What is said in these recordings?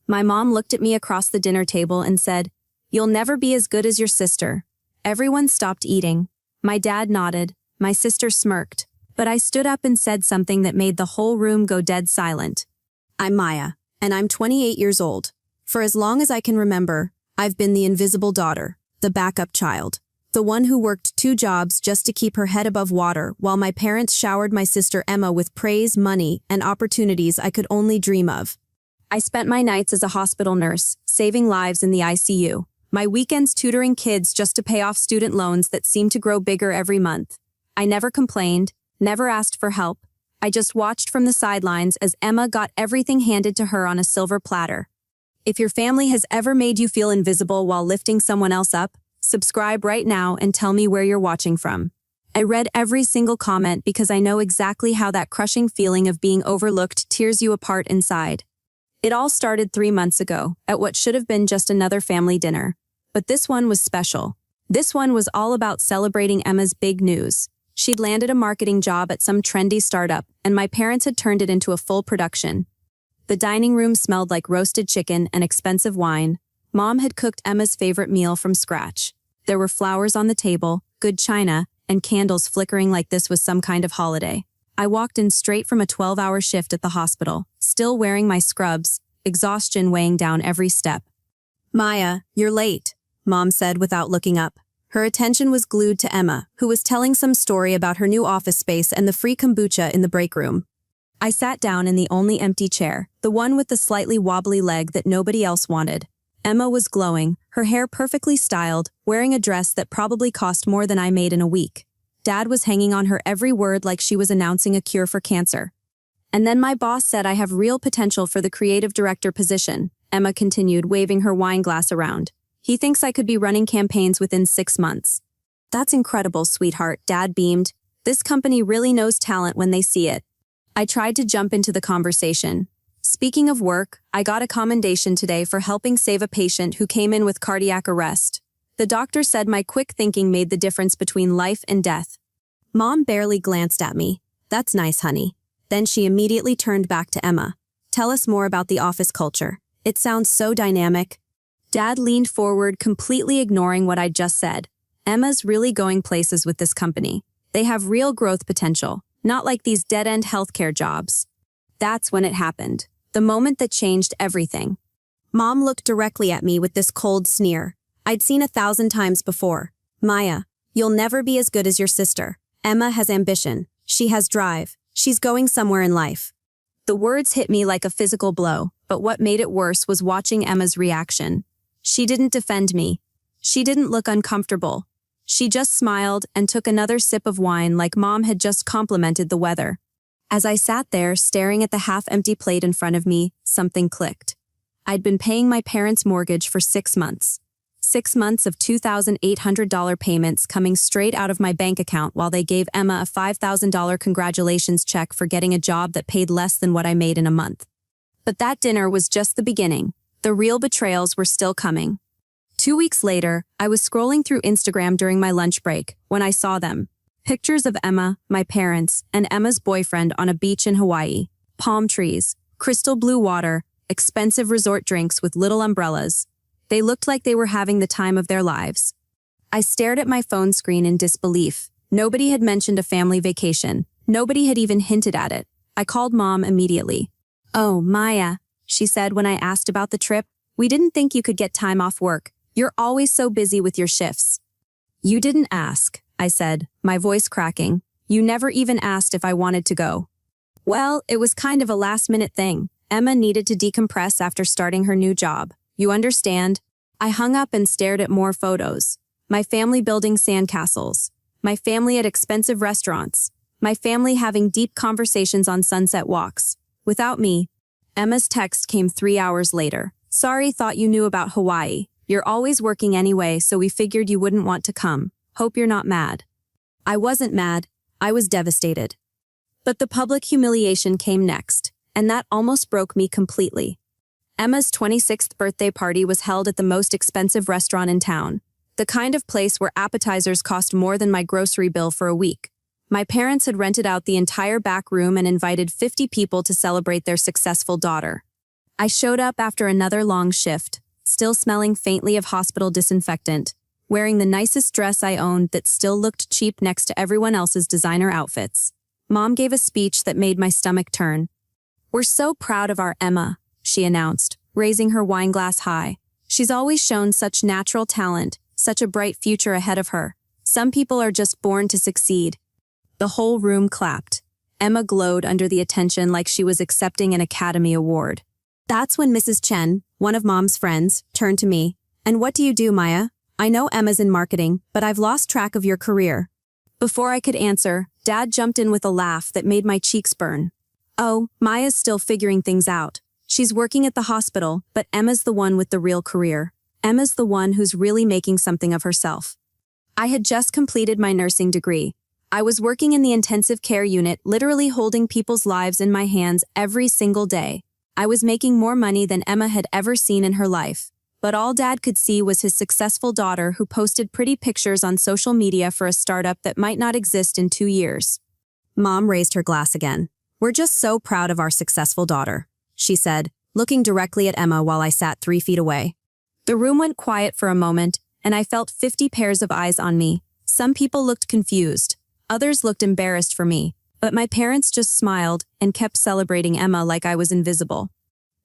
My mom looked at me across the dinner table and said, "You'll never be as good as your sister." Everyone stopped eating. My dad nodded. My sister smirked. But I stood up and said something that made the whole room go dead silent. "I'm Maya, and I'm 28 years old. For as long as I can remember, I've been the invisible daughter, the backup child, the one who worked 2 jobs just to keep her head above water while my parents showered my sister Emma with praise, money, and opportunities I could only dream of. I spent my nights as a hospital nurse, saving lives in the ICU, my weekends tutoring kids just to pay off student loans that seemed to grow bigger every month. I never complained, never asked for help. I just watched from the sidelines as Emma got everything handed to her on a silver platter. If your family has ever made you feel invisible while lifting someone else up, subscribe right now and tell me where you're watching from. I read every single comment because I know exactly how that crushing feeling of being overlooked tears you apart inside. It all started 3 months ago, at what should have been just another family dinner. But this one was special. This one was all about celebrating Emma's big news. She'd landed a marketing job at some trendy startup, and my parents had turned it into a full production. The dining room smelled like roasted chicken and expensive wine. Mom had cooked Emma's favorite meal from scratch. There were flowers on the table, good china, and candles flickering like this was some kind of holiday. I walked in straight from a 12-hour shift at the hospital, still wearing my scrubs, exhaustion weighing down every step. "Maya, you're late," Mom said without looking up. Her attention was glued to Emma, who was telling some story about her new office space and the free kombucha in the break room. I sat down in the only empty chair, the one with the slightly wobbly leg that nobody else wanted. Emma was glowing, her hair perfectly styled, wearing a dress that probably cost more than I made in a week. Dad was hanging on her every word like she was announcing a cure for cancer. "And then my boss said I have real potential for the creative director position," Emma continued, waving her wine glass around. "He thinks I could be running campaigns within 6 months." "That's incredible, sweetheart," Dad beamed. "This company really knows talent when they see it." I tried to jump into the conversation. "Speaking of work, I got a commendation today for helping save a patient who came in with cardiac arrest. The doctor said my quick thinking made the difference between life and death." Mom barely glanced at me. "That's nice, honey." Then she immediately turned back to Emma. "Tell us more about the office culture. It sounds so dynamic." Dad leaned forward, completely ignoring what I'd just said. "Emma's really going places with this company. They have real growth potential, not like these dead-end healthcare jobs." That's when it happened. The moment that changed everything. Mom looked directly at me with this cold sneer I'd seen 1,000 times before. "Maya, you'll never be as good as your sister. Emma has ambition. She has drive. She's going somewhere in life." The words hit me like a physical blow, but what made it worse was watching Emma's reaction. She didn't defend me. She didn't look uncomfortable. She just smiled and took another sip of wine like Mom had just complimented the weather. As I sat there staring at the half-empty plate in front of me, something clicked. I'd been paying my parents' mortgage for 6 months. 6 months of $2,800 payments coming straight out of my bank account while they gave Emma a $5,000 congratulations check for getting a job that paid less than what I made in a month. But that dinner was just the beginning. The real betrayals were still coming. 2 weeks later, I was scrolling through Instagram during my lunch break when I saw them. Pictures of Emma, my parents, and Emma's boyfriend on a beach in Hawaii. Palm trees, crystal blue water, expensive resort drinks with little umbrellas. They looked like they were having the time of their lives. I stared at my phone screen in disbelief. Nobody had mentioned a family vacation. Nobody had even hinted at it. I called Mom immediately. "Oh, Maya," she said when I asked about the trip, "we didn't think you could get time off work. You're always so busy with your shifts." "You didn't ask," I said, my voice cracking. "You never even asked if I wanted to go." "Well, it was kind of a last-minute thing. Emma needed to decompress after starting her new job. You understand?" I hung up and stared at more photos. My family building sandcastles. My family at expensive restaurants. My family having deep conversations on sunset walks. Without me. Emma's text came 3 hours later. "Sorry, thought you knew about Hawaii. You're always working anyway, so we figured you wouldn't want to come. Hope you're not mad." I wasn't mad. I was devastated. But the public humiliation came next, and that almost broke me completely. Emma's 26th birthday party was held at the most expensive restaurant in town, the kind of place where appetizers cost more than my grocery bill for a week. My parents had rented out the entire back room and invited 50 people to celebrate their successful daughter. I showed up after another long shift, still smelling faintly of hospital disinfectant, wearing the nicest dress I owned that still looked cheap next to everyone else's designer outfits. Mom gave a speech that made my stomach turn. "We're so proud of our Emma," she announced, raising her wine glass high. "She's always shown such natural talent, such a bright future ahead of her. Some people are just born to succeed." The whole room clapped. Emma glowed under the attention like she was accepting an Academy Award. That's when Mrs. Chen, one of Mom's friends, turned to me. "And what do you do, Maya? I know Emma's in marketing, but I've lost track of your career." Before I could answer, Dad jumped in with a laugh that made my cheeks burn. "Oh, Maya's still figuring things out. She's working at the hospital, but Emma's the one with the real career. Emma's the one who's really making something of herself." I had just completed my nursing degree. I was working in the intensive care unit, literally holding people's lives in my hands every single day. I was making more money than Emma had ever seen in her life. But all Dad could see was his successful daughter who posted pretty pictures on social media for a startup that might not exist in 2 years. Mom raised her glass again. "We're just so proud of our successful daughter," she said, looking directly at Emma while I sat 3 feet away. The room went quiet for a moment, and I felt 50 pairs of eyes on me. Some people looked confused. Others looked embarrassed for me, but my parents just smiled and kept celebrating Emma like I was invisible.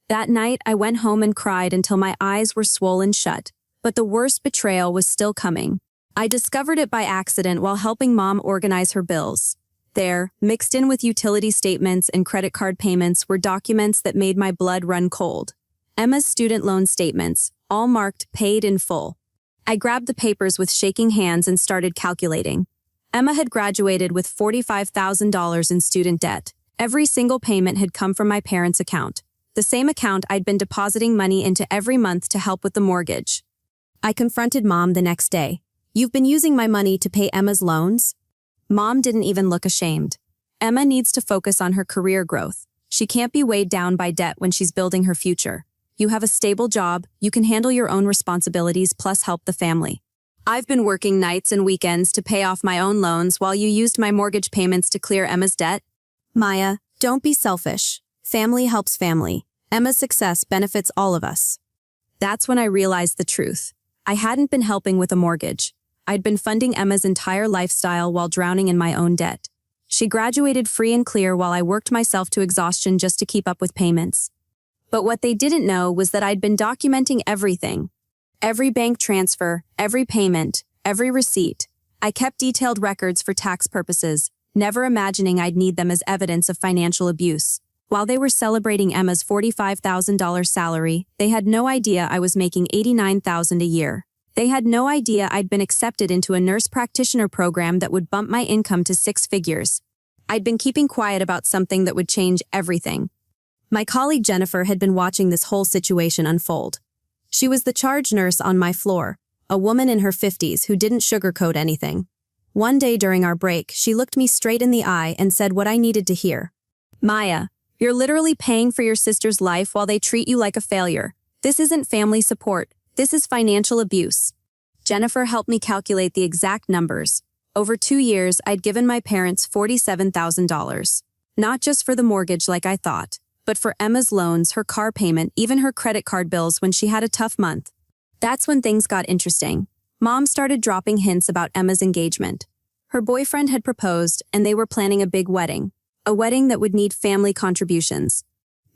That night, I went home and cried until my eyes were swollen shut, but the worst betrayal was still coming. I discovered it by accident while helping Mom organize her bills. There, mixed in with utility statements and credit card payments, were documents that made my blood run cold. Emma's student loan statements, all marked paid in full. I grabbed the papers with shaking hands and started calculating. Emma had graduated with $45,000 in student debt. Every single payment had come from my parents' account, the same account I'd been depositing money into every month to help with the mortgage. I confronted Mom the next day. "You've been using my money to pay Emma's loans?" Mom didn't even look ashamed. "Emma needs to focus on her career growth. She can't be weighed down by debt when she's building her future. You have a stable job, you can handle your own responsibilities plus help the family. I've been working nights and weekends to pay off my own loans while you used my mortgage payments to clear Emma's debt." "Maya, don't be selfish. Family helps family. Emma's success benefits all of us." That's when I realized the truth. I hadn't been helping with a mortgage. I'd been funding Emma's entire lifestyle while drowning in my own debt. She graduated free and clear while I worked myself to exhaustion just to keep up with payments. But what they didn't know was that I'd been documenting everything. Every bank transfer, every payment, every receipt. I kept detailed records for tax purposes, never imagining I'd need them as evidence of financial abuse. While they were celebrating Emma's $45,000 salary, they had no idea I was making $89,000 a year. They had no idea I'd been accepted into a nurse practitioner program that would bump my income to 6 figures. I'd been keeping quiet about something that would change everything. My colleague Jennifer had been watching this whole situation unfold. She was the charge nurse on my floor, a woman in her 50s who didn't sugarcoat anything. One day during our break, she looked me straight in the eye and said what I needed to hear. "Maya, you're literally paying for your sister's life while they treat you like a failure. This isn't family support. This is financial abuse." Jennifer helped me calculate the exact numbers. Over 2 years, I'd given my parents $47,000. Not just for the mortgage like I thought, but for Emma's loans, her car payment, even her credit card bills when she had a tough month. That's when things got interesting. Mom started dropping hints about Emma's engagement. Her boyfriend had proposed, and they were planning a big wedding. A wedding that would need family contributions.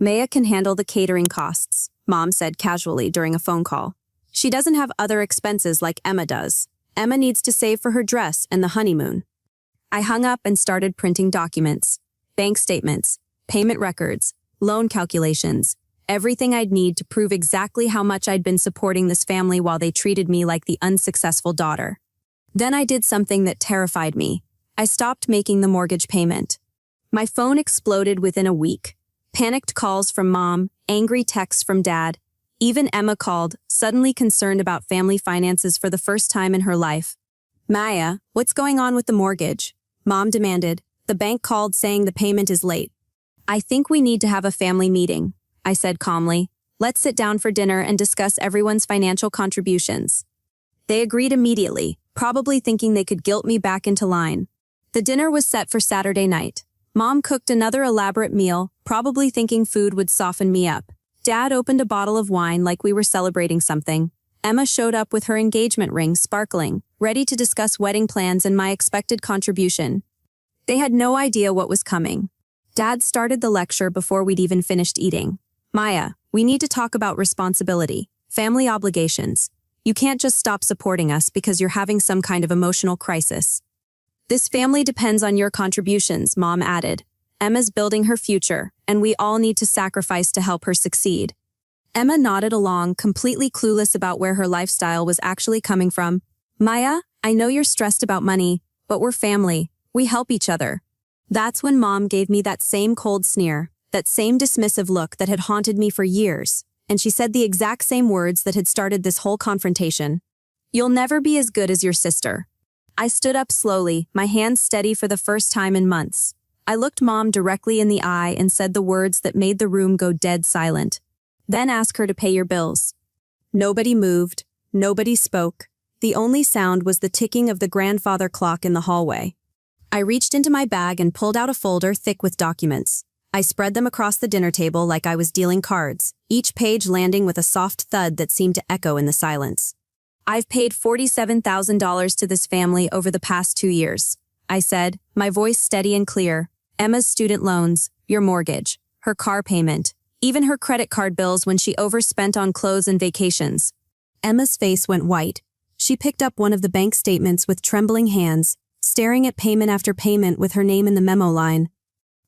"Maya can handle the catering costs," Mom said casually during a phone call. "She doesn't have other expenses like Emma does. Emma needs to save for her dress and the honeymoon." I hung up and started printing documents. Bank statements, payment records, loan calculations, everything I'd need to prove exactly how much I'd been supporting this family while they treated me like the unsuccessful daughter. Then I did something that terrified me. I stopped making the mortgage payment. My phone exploded within a week. Panicked calls from Mom, angry texts from Dad. Even Emma called, suddenly concerned about family finances for the first time in her life. "Maya, what's going on with the mortgage?" Mom demanded. "The bank called saying the payment is late." "I think we need to have a family meeting," I said calmly. "Let's sit down for dinner and discuss everyone's financial contributions." They agreed immediately, probably thinking they could guilt me back into line. The dinner was set for Saturday night. Mom cooked another elaborate meal, probably thinking food would soften me up. Dad opened a bottle of wine like we were celebrating something. Emma showed up with her engagement ring sparkling, ready to discuss wedding plans and my expected contribution. They had no idea what was coming. Dad started the lecture before we'd even finished eating. Maya, we need to talk about responsibility, family obligations. You can't just stop supporting us because you're having some kind of emotional crisis. This family depends on your contributions, Mom added. Emma's building her future, and we all need to sacrifice to help her succeed. Emma nodded along, completely clueless about where her lifestyle was actually coming from. Maya, I know you're stressed about money, but we're family. We help each other. That's when Mom gave me that same cold sneer, that same dismissive look that had haunted me for years, and she said the exact same words that had started this whole confrontation. You'll never be as good as your sister. I stood up slowly, my hands steady for the first time in months. I looked Mom directly in the eye and said the words that made the room go dead silent. Then ask her to pay your bills. Nobody moved. Nobody spoke. The only sound was the ticking of the grandfather clock in the hallway. I reached into my bag and pulled out a folder thick with documents. I spread them across the dinner table like I was dealing cards, each page landing with a soft thud that seemed to echo in the silence. I've paid $47,000 to this family over the past 2 years, I said, my voice steady and clear. Emma's student loans, your mortgage, her car payment, even her credit card bills when she overspent on clothes and vacations. Emma's face went white. She picked up one of the bank statements with trembling hands, staring at payment after payment with her name in the memo line.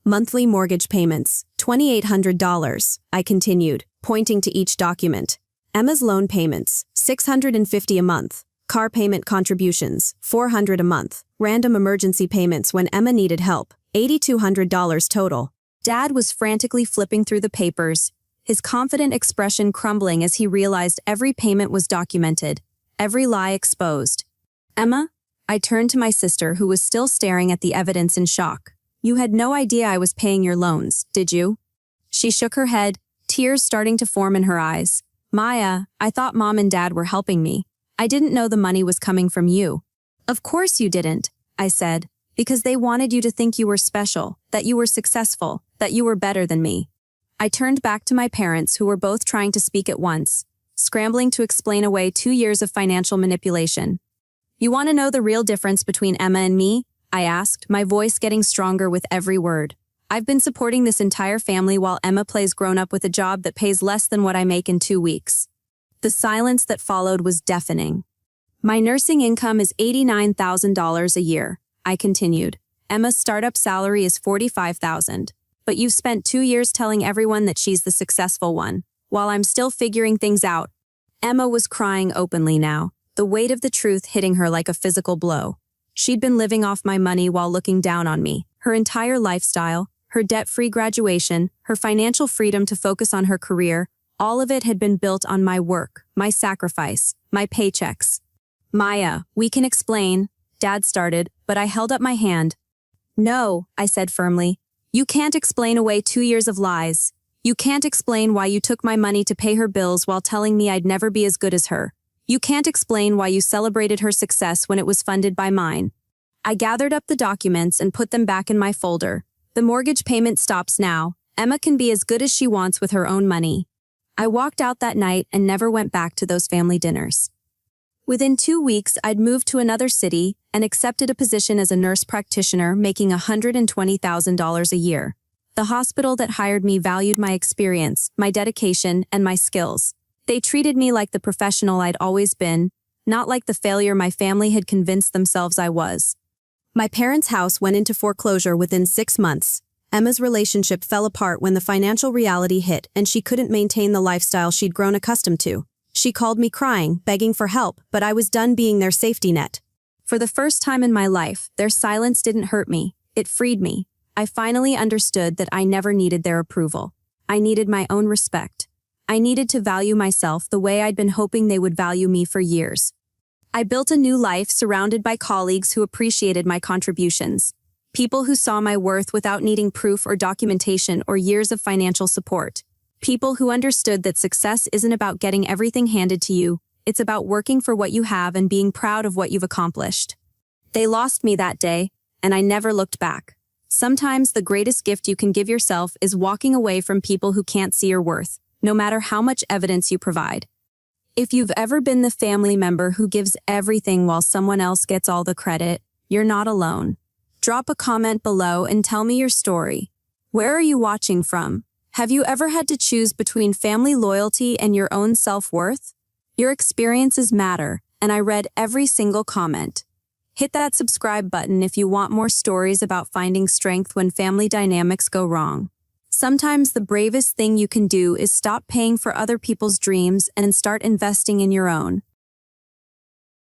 Monthly mortgage payments, $2,800, I continued, pointing to each document. Emma's loan payments, $650 a month. Car payment contributions, $400 a month. Random emergency payments when Emma needed help, $8,200 total. Dad was frantically flipping through the papers, his confident expression crumbling as he realized every payment was documented, every lie exposed. Emma? I turned to my sister, who was still staring at the evidence in shock. You had no idea I was paying your loans, did you? She shook her head, tears starting to form in her eyes. Maya, I thought Mom and Dad were helping me. I didn't know the money was coming from you. Of course you didn't, I said, because they wanted you to think you were special, that you were successful, that you were better than me. I turned back to my parents, who were both trying to speak at once, scrambling to explain away 2 years of financial manipulation. You want to know the real difference between Emma and me? I asked, my voice getting stronger with every word. I've been supporting this entire family while Emma plays grown-up with a job that pays less than what I make in 2 weeks. The silence that followed was deafening. My nursing income is $89,000 a year, I continued. Emma's startup salary is $45,000. But you've spent 2 years telling everyone that she's the successful one, while I'm still figuring things out. Emma was crying openly now, the weight of the truth hitting her like a physical blow. She'd been living off my money while looking down on me. Her entire lifestyle, her debt-free graduation, her financial freedom to focus on her career, all of it had been built on my work, my sacrifice, my paychecks. Maya, we can explain, Dad started, but I held up my hand. No, I said firmly. You can't explain away 2 years of lies. You can't explain why you took my money to pay her bills while telling me I'd never be as good as her. You can't explain why you celebrated her success when it was funded by mine. I gathered up the documents and put them back in my folder. The mortgage payment stops now. Emma can be as good as she wants with her own money. I walked out that night and never went back to those family dinners. Within 2 weeks, I'd moved to another city and accepted a position as a nurse practitioner, making $120,000 a year. The hospital that hired me valued my experience, my dedication, and my skills. They treated me like the professional I'd always been, not like the failure my family had convinced themselves I was. My parents' house went into foreclosure within 6 months. Emma's relationship fell apart when the financial reality hit and she couldn't maintain the lifestyle she'd grown accustomed to. She called me crying, begging for help, but I was done being their safety net. For the first time in my life, their silence didn't hurt me. It freed me. I finally understood that I never needed their approval. I needed my own respect. I needed to value myself the way I'd been hoping they would value me for years. I built a new life surrounded by colleagues who appreciated my contributions. People who saw my worth without needing proof or documentation or years of financial support. People who understood that success isn't about getting everything handed to you, it's about working for what you have and being proud of what you've accomplished. They lost me that day, and I never looked back. Sometimes the greatest gift you can give yourself is walking away from people who can't see your worth, no matter how much evidence you provide. If you've ever been the family member who gives everything while someone else gets all the credit, you're not alone. Drop a comment below and tell me your story. Where are you watching from? Have you ever had to choose between family loyalty and your own self-worth? Your experiences matter, and I read every single comment. Hit that subscribe button if you want more stories about finding strength when family dynamics go wrong. Sometimes the bravest thing you can do is stop paying for other people's dreams and start investing in your own.